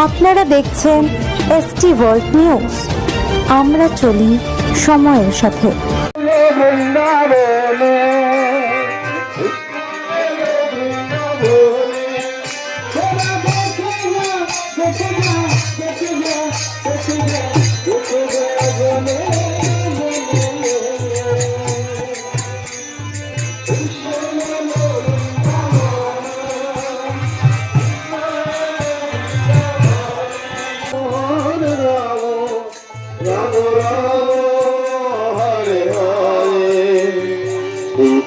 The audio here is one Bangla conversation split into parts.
আপনারা দেখছেন এসটি ওয়ার্ল্ড নিউজ। আমরা চলি সময়ের সাথে।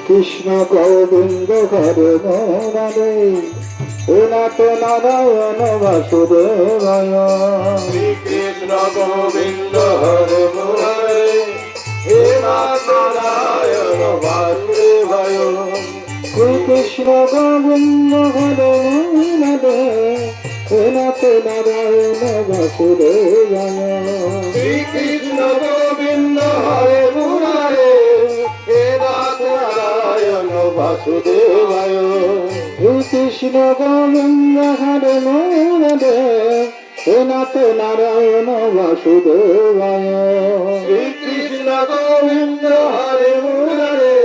কৃষ্ণ গোবিন্দ হরে রাধে নাথ নারায়ণ বাসুদেবায়। কৃষ্ণ গোবিন্দ হরে মুরারে হে নাথ নারায়ণ বাসুদেবায়। কৃষ্ণ গোবিন্দ হরে রাধে নাথ নারায়ণ বাসুদেবায়। কৃষ্ণ গোবিন্দ হরে মুরারে হে নাথ নারায়ণ বাসুদেবায়। কৃষ্ণ গোবিন্দ হরে রাধে নাথ নারায়ণ বাসুদেবায়। কৃষ্ণ গোবিন্দ হরে মুরারে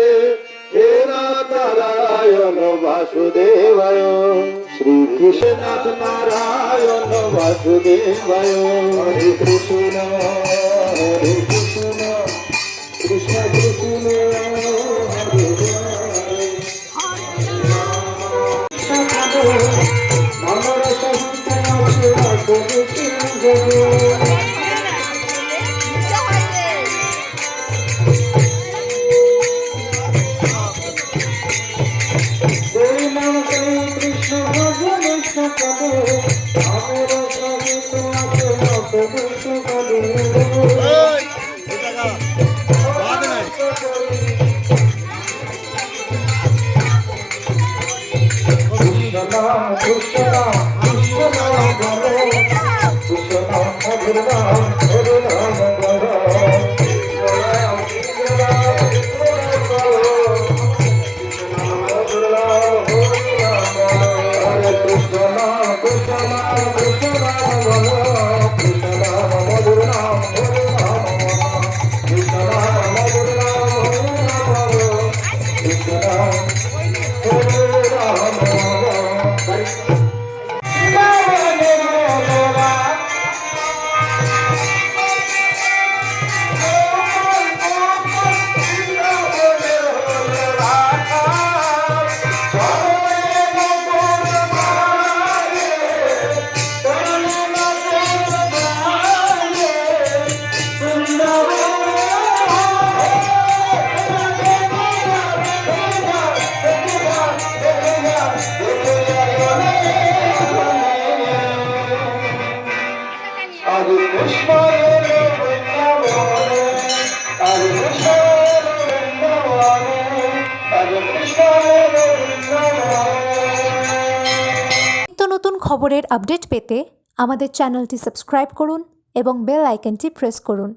হে নাথ নারায়ণ বাসুদেবায়। শ্রীকৃষ্ণ নাথ নারায়ণ বাসুদেবায়। হরে কৃষ্ণ হরে কৃষ্ণ কৃষ্ণ কৃষ্ণ নতুন খবরের আপডেট পেতে আমাদের চ্যানেলটি সাবস্ক্রাইব করুন এবং বেল আইকনটি প্রেস করুন।